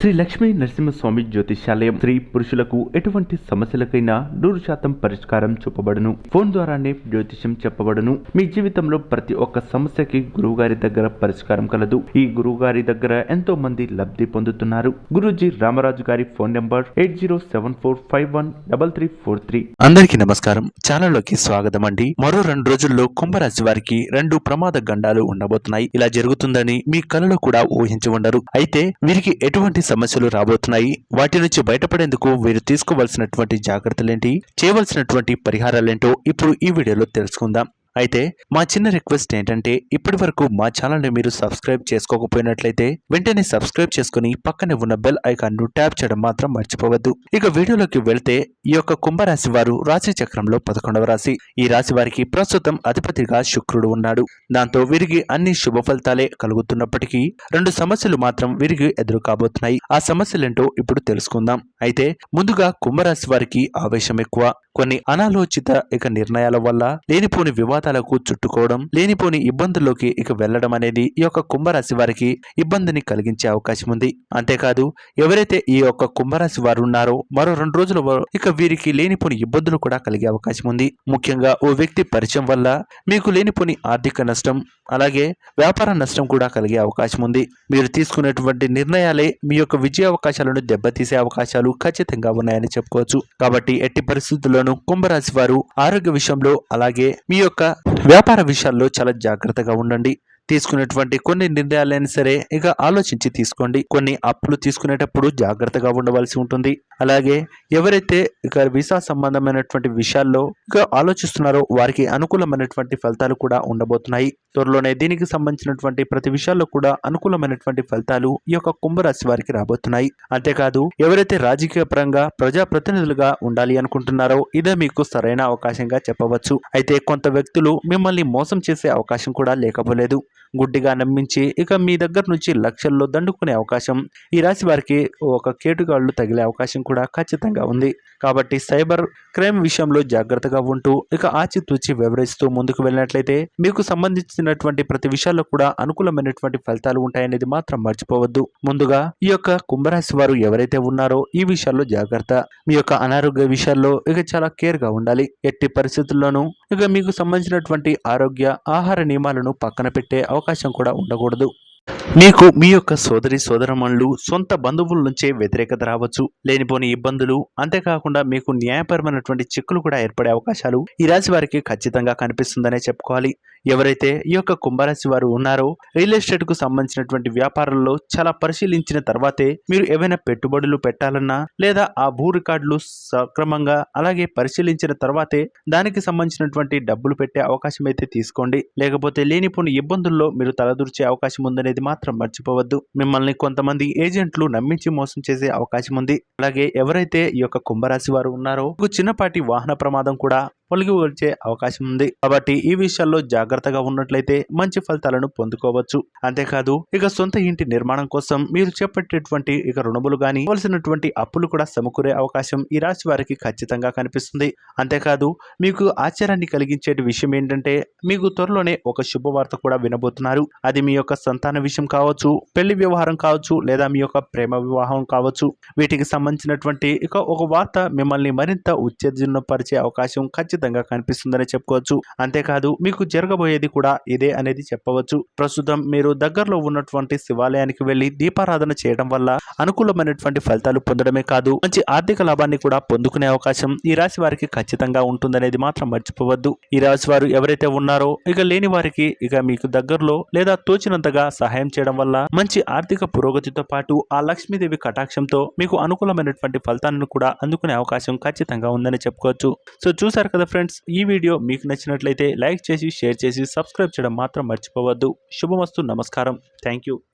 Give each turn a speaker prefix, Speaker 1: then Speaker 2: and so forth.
Speaker 1: శ్రీ లక్ష్మీ నరసింహస్వామి జ్యోతిష్యాలయం స్త్రీ పురుషులకు ఎటువంటి సమస్యలకైనా 100% పరిష్కారం చూపబడును. ఫోన్ ద్వారానే జ్యోతిష్యం చెప్పబడును. మీ జీవితంలో ప్రతి ఒక్క సమస్యకి గురువుగారి దగ్గర పరిష్కారం కలదు. ఈ గురువుగారి దగ్గర ఎంతో మంది లబ్ధి పొందుతున్నారు. గురూజీ రామరాజు గారి ఫోన్ నంబర్ 8074513343.
Speaker 2: అందరికీ నమస్కారం. ఛానల్లోకి స్వాగతం అండి. మరో 2 రోజుల్లో కుంభరాశి వారికి 2 ప్రమాద గండాలు ఉండబోతున్నాయి. ఇలా జరుగుతుందని మీ కలలో కూడా ఊహించి ఉండరు. అయితే వీరికి ఎటువంటి సమస్యలు రాబోతున్నాయి, వాటి నుంచి బయటపడేందుకు వీరు తీసుకోవాల్సినటువంటి జాగ్రత్తలేంటి, చేయవలసినటువంటి పరిహారాలేంటో ఇప్పుడు ఈ వీడియోలో తెలుసుకుందాం. అయితే మా చిన్న రిక్వెస్ట్ ఏంటంటే, ఇప్పటి వరకు మా ఛానల్ని మీరు సబ్స్క్రైబ్ చేసుకోకపోయినట్లయితే వెంటనే సబ్స్క్రైబ్ చేసుకుని పక్కనే ఉన్న బెల్ ఐకాన్ను ట్యాప్ చేయడం మాత్రం మర్చిపోవద్దు. ఇక వీడియోలోకి వెళ్తే, ఈ యొక్క కుంభరాశి వారు రాశి చక్రంలో 11వ రాశి. ఈ రాశి వారికి ప్రస్తుతం అధిపతిగా శుక్రుడు ఉన్నాడు. దాంతో వీరికి అన్ని శుభ ఫలితాలే కలుగుతున్నప్పటికీ 2 సమస్యలు మాత్రం వీరికి ఎదురు కాబోతున్నాయి. ఆ సమస్యలేంటో ఇప్పుడు తెలుసుకుందాం. అయితే ముందుగా కుంభరాశి వారికి ఆవేశం ఎక్కువ. కొన్ని అనాలోచిత నిర్ణయాల వల్ల లేనిపోని వివాదాలకు చుట్టుకోవడం, లేనిపోని ఇబ్బందుల్లోకి వెళ్లడం అనేది ఈ యొక్క కుంభరాశి వారికి ఇబ్బందిని కలిగించే అవకాశం ఉంది. అంతేకాదు, ఎవరైతే ఈ యొక్క కుంభరాశి వారు ఉన్నారో మరో 2 రోజుల వీరికి లేనిపోని ఇబ్బందులు కూడా కలిగే అవకాశం ఉంది. ముఖ్యంగా ఓ వ్యక్తి పరిచయం వల్ల మీకు లేనిపోని ఆర్థిక నష్టం, అలాగే వ్యాపార నష్టం కూడా కలిగే అవకాశం ఉంది. మీరు తీసుకునేటువంటి నిర్ణయాలే మీ యొక్క విజయ అవకాశాలను దెబ్బతీసే అవకాశాలు ఖచ్చితంగా ఉన్నాయని చెప్పుకోవచ్చు. కాబట్టి ఎట్టి పరిస్థితుల్లోనూ కుంభరాశి వారు ఆరోగ్య విషయంలో, అలాగే మీ యొక్క వ్యాపార విషయాల్లో చాలా జాగ్రత్తగా ఉండండి. తీసుకునేటువంటి కొన్ని నిర్ణయాలైనా సరే ఆలోచించి తీసుకోండి. కొన్ని అప్పులు తీసుకునేటప్పుడు జాగ్రత్తగా ఉండవలసి ఉంటుంది. అలాగే ఎవరైతే వీసా సంబంధమైనటువంటి విషయాల్లో ఆలోచిస్తున్నారో వారికి అనుకూలమైనటువంటి ఫలితాలు కూడా ఉండబోతున్నాయి. త్వరలోనే దీనికి సంబంధించినటువంటి ప్రతి విషయాల్లో కూడా అనుకూలమైనటువంటి ఫలితాలు ఈ యొక్క కుంభరాశి వారికి రాబోతున్నాయి. అంతేకాదు, ఎవరైతే రాజకీయ పరంగా ప్రజాప్రతినిధులుగా ఉండాలి అనుకుంటున్నారో ఇదే మీకు సరైన అవకాశంగా చెప్పవచ్చు. అయితే కొంత వ్యక్తులు మిమ్మల్ని మోసం చేసే అవకాశం కూడా లేకపోలేదు. గుడ్డిగా నమ్మించి మీ దగ్గర నుంచి లక్షల్లో దండుకునే అవకాశం ఈ రాశి వారికి ఒక కేటుగాళ్లు తగిలే అవకాశం కూడా ఖచ్చితంగా ఉంది. కాబట్టి సైబర్ క్రైమ్ విషయంలో జాగ్రత్తగా ఉంటూ ఆచితూచి వివరిస్తూ ముందుకు వెళ్ళినట్లయితే మీకు సంబంధించినటువంటి ప్రతి విషయాల్లో కూడా అనుకూలమైనటువంటి ఫలితాలు ఉంటాయనేది మాత్రం మర్చిపోవద్దు. ముందుగా ఈ యొక్క కుంభరాశి వారు ఎవరైతే ఉన్నారో ఈ విషయాల్లో జాగ్రత్త. మీ యొక్క అనారోగ్య విషయాల్లో చాలా కేర్ గా ఉండాలి. ఎట్టి పరిస్థితుల్లోనూ మీకు సంబంధించినటువంటి ఆరోగ్య ఆహార నియమాలను పక్కన పెట్టే అవకాశం కూడా ఉండకూడదు. మీకు మీ యొక్క సోదరమణులు, సొంత బంధువుల నుంచే వ్యతిరేకత రావచ్చు, లేనిపోని ఇబ్బందులు, అంతేకాకుండా మీకు న్యాయపరమైనటువంటి చిక్కులు కూడా ఏర్పడే అవకాశాలు ఈ రాశి వారికి ఖచ్చితంగా కనిపిస్తుందనే చెప్పుకోవాలి. ఎవరైతే ఈ యొక్క కుంభరాశి వారు ఉన్నారో రియల్ ఎస్టేట్ కు సంబంధించినటువంటి వ్యాపారంలో చాలా పరిశీలించిన తర్వాతే మీరు ఏవైనా పెట్టుబడులు పెట్టాలన్నా, లేదా ఆ భూ రికార్డులు సక్రమంగా అలాగే పరిశీలించిన తర్వాతే దానికి సంబంధించినటువంటి డబ్బులు పెట్టే అవకాశం అయితే తీసుకోండి. లేకపోతే లేనిపోని ఇబ్బందుల్లో మీరు తలదూర్చే అవకాశం ఉందనేది మాత్రం మర్చిపోవద్దు. మిమ్మల్ని కొంతమంది ఏజెంట్లు నమ్మించి మోసం చేసే అవకాశం ఉంది. అలాగే ఎవరైతే ఈ యొక్క కుంభరాశి వారు ఉన్నారో చిన్నపాటి వాహన ప్రమాదం కూడా పొలిగి వచ్చే అవకాశం ఉంది. కాబట్టి ఈ విషయాల్లో జాగ్రత్తగా ఉన్నట్లయితే మంచి ఫలితాలను పొందుకోవచ్చు. అంతేకాదు, సొంత ఇంటి నిర్మాణం కోసం మీరు చేపట్టేటువంటి రుణములు గాని కావలసినటువంటి అప్పులు కూడా సమకూరే అవకాశం ఈ రాశి వారికి ఖచ్చితంగా కనిపిస్తుంది. అంతేకాదు, మీకు ఆశ్చర్యాన్ని కలిగించే విషయం ఏంటంటే, మీకు త్వరలోనే ఒక శుభవార్త కూడా వినబోతున్నారు. అది మీ యొక్క సంతాన విషయం కావచ్చు, పెళ్లి వ్యవహారం కావచ్చు, లేదా మీ యొక్క ప్రేమ వివాహం కావచ్చు. వీటికి సంబంధించినటువంటి ఒక వార్త మిమ్మల్ని మరింత ఉత్తేజనపరిచే అవకాశం ఖచ్చితంగా కనిపిస్తుందని చెప్పుకోవచ్చు. అంతేకాదు, మీకు జరగబోయేది కూడా ఇదే అనేది చెప్పవచ్చు. ప్రస్తుతం మీరు దగ్గరలో ఉన్నటువంటి శివాలయానికి వెళ్లి దీపారాధన చేయడం వల్ల అనుకూలమైనటువంటి ఫలితాలు పొందడమే కాదు, మంచి ఆర్థిక లాభాన్ని కూడా పొందుకునే అవకాశం ఈ రాశి వారికి ఖచ్చితంగా ఉంటుందనేది మాత్రం మర్చిపోవద్దు. ఈ రాశి వారు ఎవరైతే ఉన్నారో లేని వారికి మీకు దగ్గరలో లేదా తోచినంతగా సహాయం చేయడం వల్ల మంచి ఆర్థిక పురోగతితో పాటు ఆ లక్ష్మీదేవి కటాక్షంతో మీకు అనుకూలమైనటువంటి ఫలితాలను కూడా అందుకునే అవకాశం ఖచ్చితంగా ఉందని చెప్పుకోవచ్చు. సో చూసారు కదా ఫ్రెండ్స్, ఈ వీడియో మీకు నచ్చినట్లయితే లైక్ చేసి, షేర్ చేసి, సబ్స్క్రైబ్ చేయడం మాత్రం మర్చిపోవద్దు. శుభమస్తు. నమస్కారం. Thank you.